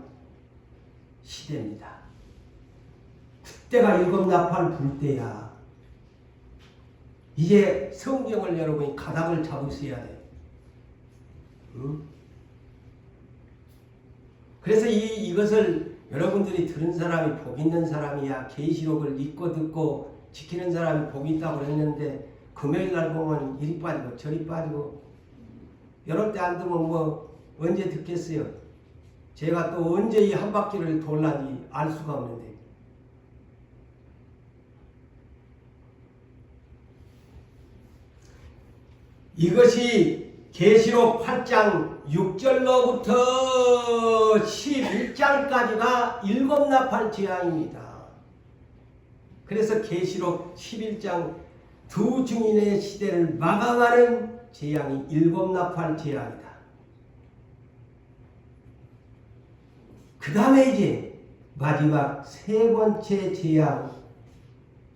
시대입니다. 그때가 7 나팔 불 때야. 이제 성경을 여러분이 가닥을 잡으셔야 돼. 응? 그래서 이것을 여러분들이 들은 사람이 복 있는 사람이야. 계시록을 믿고 듣고 지키는 사람이 복 있다고 했는데 금요일 날 보면 이리 빠지고 저리 빠지고 이럴 때 안 들으면 뭐 언제 듣겠어요? 제가 또 언제 이 한 바퀴를 돌란지 알 수가 없는데. 이것이 계시록 8장 6절로부터 11장까지가 일곱 나팔 재앙입니다. 그래서 계시록 11장 두 증인의 시대를 마감하는 재앙이 일곱 나팔 재앙이다. 그 다음에 이제 마지막 세 번째 재앙,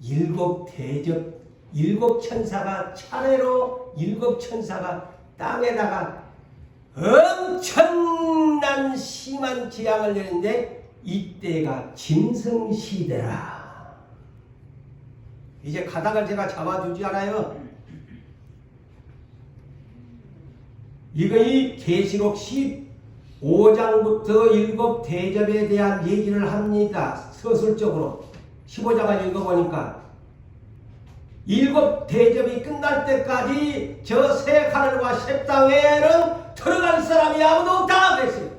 일곱 대접, 일곱 천사가 차례로 일곱 천사가 땅에다가 엄청난 심한 재앙을 내리는데 이때가 짐승시대라. 이제 가닥을 제가 잡아주지 않아요. 이거 이 계시록 15장부터 일곱 대접에 대한 얘기를 합니다. 서술적으로 15장을 읽어보니까 일곱 대접이 끝날 때까지 저 새 하늘과 새 땅에는 들어갈 사람이 아무도 없다 그랬어요.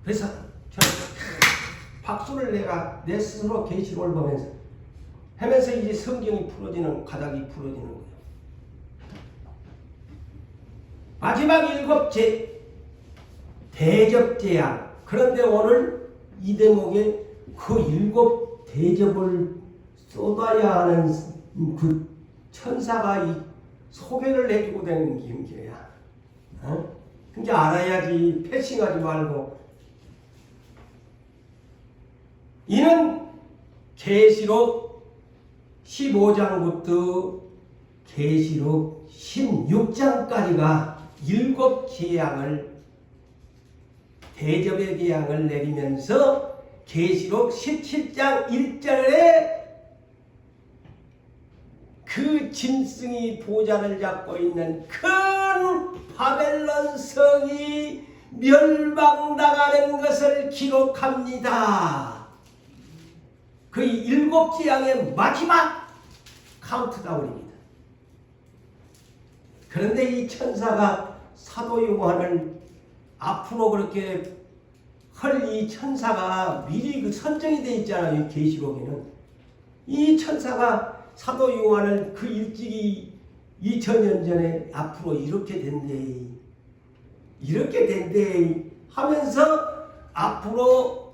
그래서 저는 박수를 내가 내 스스로 계시록을 보면서 하면서 이제 성경이 풀어지는, 가닥이 풀어지는 거예요. 마지막 일곱 대접 재앙. 그런데 오늘 이 대목에 그 일곱 대접을 쏟아야 하는 그 천사가 이 소개를 해주고 되는 김기야. 그러니까 알아야지. 패싱하지 말고. 이는 계시록 15장부터 계시록 16장까지가 일곱 재앙을, 대접의 재앙을 내리면서 계시록 17장 1절에 그 짐승이 보좌를 잡고 있는 큰 바벨론 성이 멸망당하는 것을 기록합니다. 그 일곱 재앙의 마지막 카운트다운입니다. 그런데 이 천사가 사도 요한을 앞으로 그렇게 할 이 천사가 미리 그 선정이 되어 있잖아요. 이 계시록에는. 이 천사가 사도 요한을 그 일찍이 2000년 전에 앞으로 이렇게 된대, 이렇게 된대 하면서 앞으로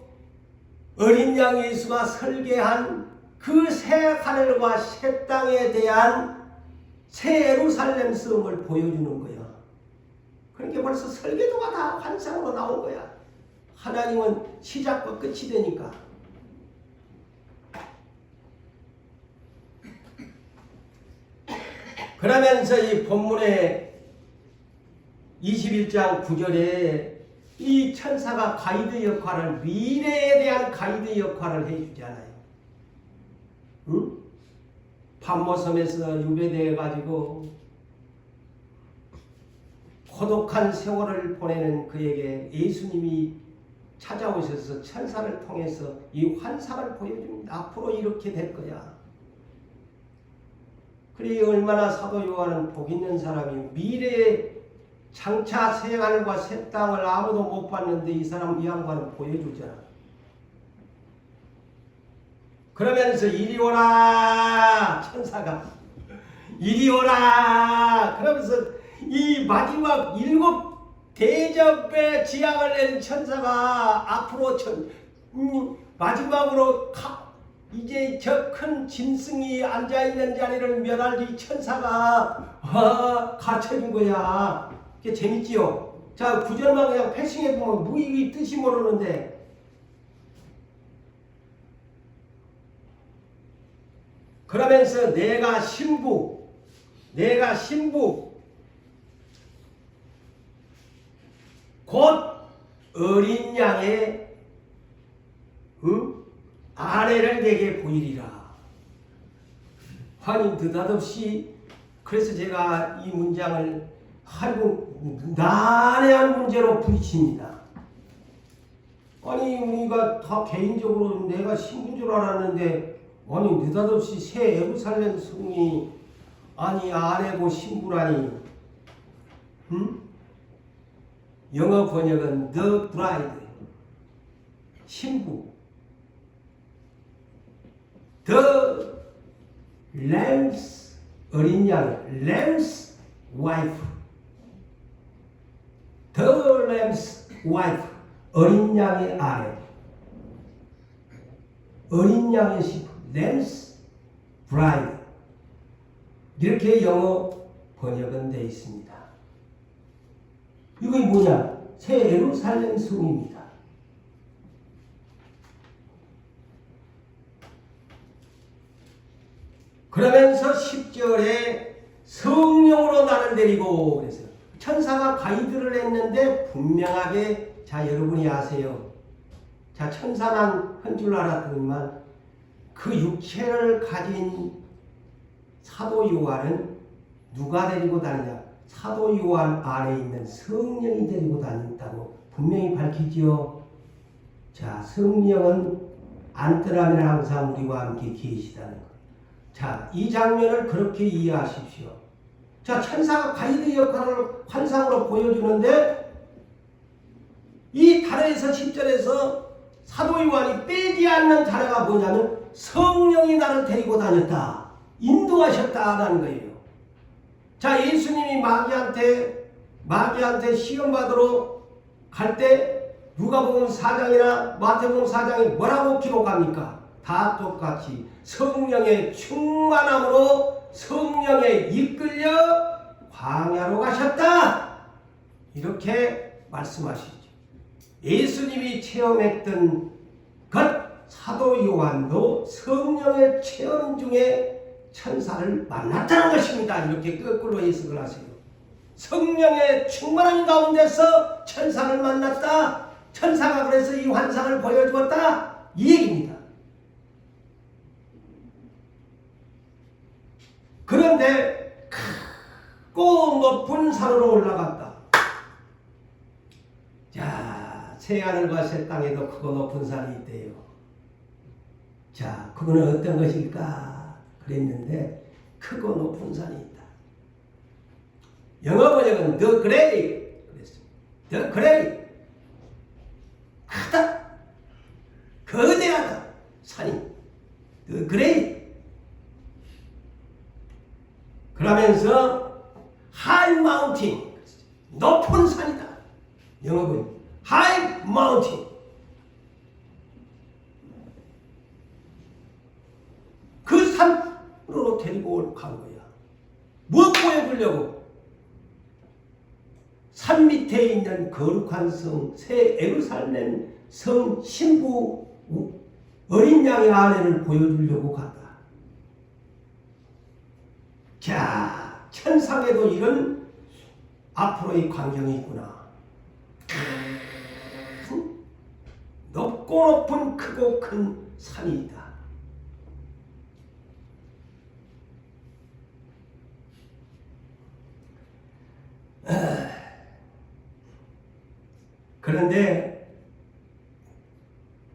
어린 양 예수가 설계한 그 새 하늘과 새 땅에 대한 새 예루살렘 성을 보여주는 거야. 그러니까 벌써 설계도가 다 환상으로 나온 거야. 하나님은 시작과 끝이 되니까. 그러면서 이 본문의 21장 9절에 이 천사가 가이드 역할을, 미래에 대한 가이드 역할을 해주잖아요. 응? 판모섬에서 유배되어가지고 고독한 세월을 보내는 그에게 예수님이 찾아오셔서 천사를 통해서 이 환상을 보여줍니다. 앞으로 이렇게 될 거야. 그래 얼마나 사도 요한은 복 있는 사람이, 미래에 장차 새 하늘과 새 땅을 아무도 못 봤는데 이 사람, 이 양반은 보여주잖아. 그러면서 이리 오라, 천사가 이리 오라 그러면서 이 마지막 일곱 대접의 지향을 낸 천사가 앞으로 마지막으로 이제 저 큰 짐승이 앉아있는 자리를 멸할 이 천사가 갖춰진 거야. 그게 재밌지요? 자, 구절만 그냥 패싱해보면 무의미 뜻이 모르는데, 그러면서 내가 신부 곧 어린 양의 아내를 내게 보이리라. 아니 느닷없이 그래서 제가 이 문장을 아이고 난해한 문제로 부딪힙니다. 아니 우리가 다 개인적으로 내가 신부인 줄 알았는데 아니 느닷없이 새 예루살렘 성이 아니 아내고 신부라니. 응? 영어 번역은 the bride 신부 the lamb's 어린 양 lamb's wife the lamb's wife 어린 양의 아내 어린 양의 신부 lamb's bride 이렇게 영어 번역은 되어 있습니다. 이거 뭐냐? 새 예루살렘 성입니다. 그러면서 10절에 성령으로 나를 데리고 그랬어요. 천사가 가이드를 했는데 분명하게 자 여러분이 아세요. 자 천사만 한 줄 알았더니만 그 육체를 가진 사도 요한은 누가 데리고 다니냐? 사도 요한 안에 있는 성령이 데리고 다닌다고 분명히 밝히지요. 자, 성령은 안뜰함에는 항상 우리와 함께 계시다는 것. 자, 이 장면을 그렇게 이해하십시오. 자, 천사가 가이드 역할을 환상으로 보여주는데 이 단어에서 10절에서 사도 요한이 빼지 않는 단어가 뭐냐면 성령이 나를 데리고 다녔다. 인도하셨다라는 거예요. 자, 예수님이 마귀한테 시험받으러 갈 때 누가복음 4장이나 마태복음 4장이 뭐라고 기록합니까? 다 똑같이 성령의 충만함으로 성령에 이끌려 광야로 가셨다. 이렇게 말씀하시죠. 예수님이 체험했던 것 사도 요한도 성령의 체험 중에 천사를 만났다는 것입니다. 이렇게 거꾸로 해석을 하세요. 성령의 충만한 가운데서 천사를 만났다. 천사가 그래서 이 환상을 보여주었다. 이 얘기입니다. 그런데 크고 높은 산으로 올라갔다. 자, 새하늘과 새 땅에도 크고 높은 산이 있대요. 자, 그거는 어떤 것일까? 그랬는데 크고 높은 산이 있다. 영어 번역은 the great 그랬습니다. the great 크다. 거대하다. 산이 the great 그러면서 high mountain 높은 산이다. 영어 번역 high mountain 그 산으로 데리고 간 거야. 무엇 보여주려고? 산 밑에 있는 거룩한 성, 새 예루살렘 성 신부 어린 양의 아내를 보여주려고 갔다. 자, 천상에도 이런 앞으로의 광경이 있구나. 높고 높은 크고 큰 산이 있다. 그런데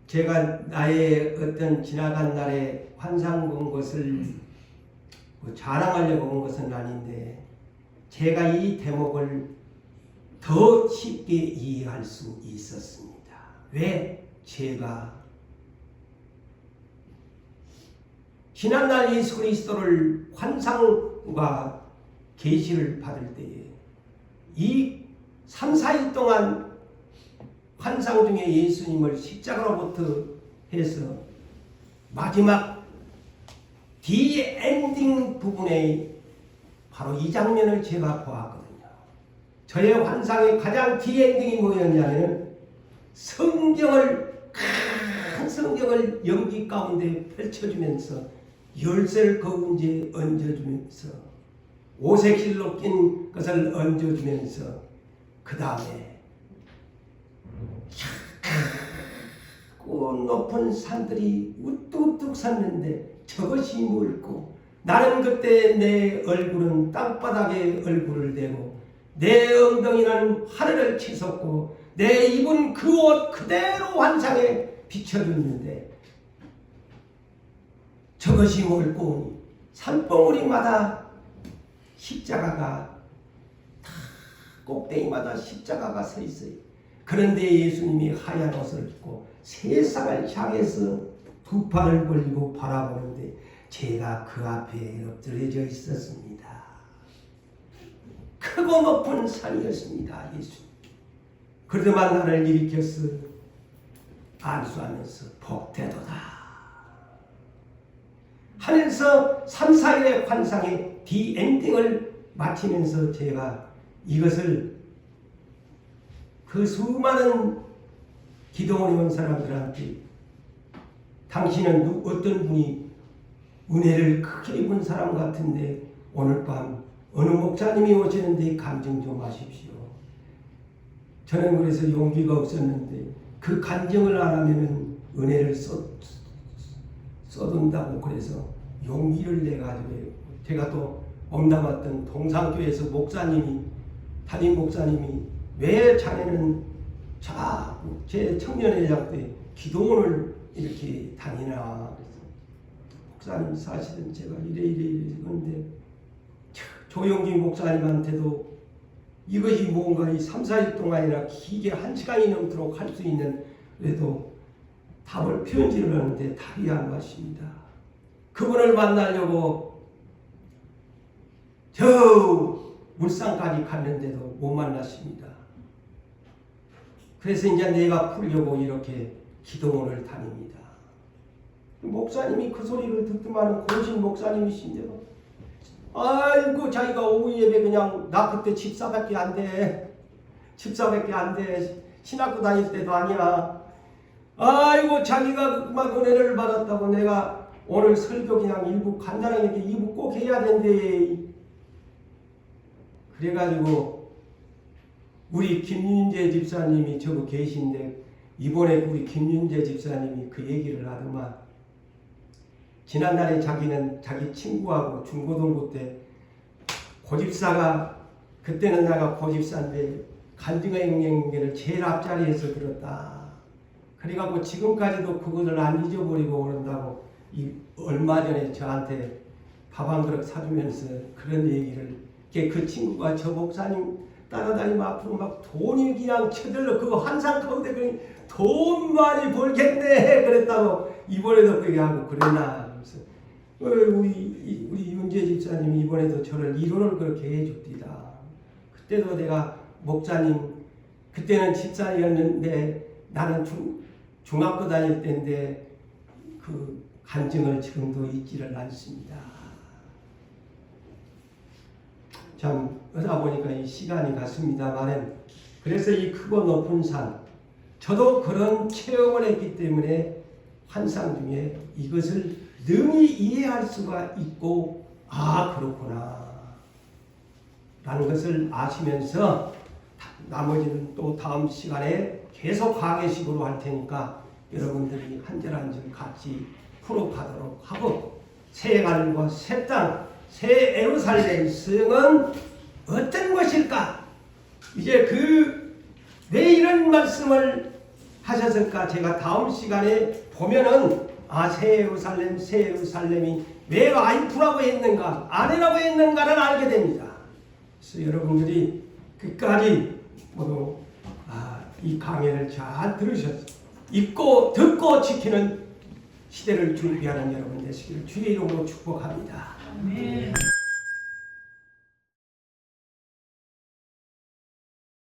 제가 나의 어떤 지나간 날에 환상 본 것을 자랑하려고 온 것은 아닌데 제가 이 대목을 더 쉽게 이해할 수 있었습니다. 왜? 제가 지난날 예수 그리스도를 환상과 계시를 받을 때에 이 3, 4일 동안 환상 중에 예수님을 십자가로부터 해서 마지막 디엔딩 부분에 바로 이 장면을 제가 보았거든요. 저의 환상의 가장 디엔딩이 뭐였냐면 큰 성경을 연기 가운데 펼쳐주면서 열쇠를 그 문제에 얹어주면서 오색실로 낀 것을 얹어주면서 그 다음에 높은 산들이 우뚝우뚝 섰는데 저것이 뭘고 나는 그때 내 얼굴은 땅바닥에 얼굴을 대고 내 엉덩이는 하늘을 치솟고 내 입은 그 옷 그대로 환상에 비춰졌는데 저것이 뭘꼬니 산봉우리마다 십자가가 다 꼭대기마다 십자가가 서 있어요. 그런데 예수님이 하얀 옷을 입고 세상을 향해서 두 팔을 벌리고 바라보는데 제가 그 앞에 엎드려져 있었습니다. 크고 높은 산이었습니다. 예수님. 그러더만 나를 일으켜서 안수하면서 복되도다 하면서 3, 4일의 환상의 디엔딩을 마치면서 제가 이것을 그 수많은 기도원에 온 사람들한테 당신은 어떤 분이 은혜를 크게 입은 사람 같은데 오늘 밤 어느 목사님이 오시는데 간증 좀 하십시오. 저는 그래서 용기가 없었는데 그 간증을 안 하면은 은혜를 쏟은다고 그래서 용기를 내가지고 제가 또 엄담았던 동상교회에서 목사님이 담임 목사님이 왜 자네는 자꾸 제 청년회장 때 기도원을 이렇게 다니나 그래서 목사님 사실은 제가 이래 그런데 조용기 목사님한테도 이것이 뭔가 이 3, 4일 동안이나 길게 1시간이 넘도록 할 수 있는 그래도 답을 편지를 하는데 답이 안 왔습니다. 그분을 만나려고 저 울산까지 갔는데도 못 만났습니다. 그래서 이제 내가 풀려고 이렇게 기도원을 다닙니다. 목사님이 그 소리를 듣더만 고신 목사님이신데요. 아이고 자기가 오후 예배 그냥 나 그때 집사밖에 안 돼. 집사밖에 안 돼. 신학교 다닐 때도 아니야. 아이고 자기가 막 은혜를 받았다고 내가 오늘 설교 그냥 일부 간단하게 일부 꼭 해야 된대. 그래가지고 우리 김윤재 집사님이 저거 계신데 이번에 우리 김윤재 집사님이 그 얘기를 하더만 지난날에 자기는 자기 친구하고 중고등부 때 고집사가 그때는 내가 고집사인데 간증행령계를 제일 앞자리에서 들었다. 그래갖고 지금까지도 그것을 안 잊어버리고 그런다고 얼마 전에 저한테 밥 한 그릇 사주면서 그런 얘기를 그 친구가 저 목사님 따라다니면 앞으로 막 돈이 그냥 쳐들러 그거 환상 가운데 그냥 돈 많이 벌겠네 그랬다고 이번에도 그렇게 하고 그랬나. 우리 윤재 집사님이 이번에도 저를 이론을 그렇게 해줍디다. 그때도 내가 목사님 그때는 집사님이었는데 나는 중학교 다닐 때인데 그 간증을 지금도 잊지를 않습니다. 참 하다 보니까 이 시간이 갔습니다만 그래서 이 크고 높은 산 저도 그런 체험을 했기 때문에 환상 중에 이것을 능히 이해할 수가 있고 아 그렇구나 라는 것을 아시면서 나머지는 또 다음 시간에 계속 강의식으로 할 테니까 여러분들이 한 절 한 절 같이 풀어가도록 하고 새 하늘과 새 땅, 새 예루살렘 성은 어떤 것일까? 이제 왜 이런 말씀을 하셨을까? 제가 다음 시간에 보면은 새 예루살렘이 왜 와이프라고 했는가, 아내라고 했는가를 알게 됩니다. 그래서 여러분들이 끝까지 모두 이 강의를 잘 들으셔서 읽고 듣고 지키는 시대를 준비하는 여러분 되시기를 주의 이름으로 축복합니다. 아멘.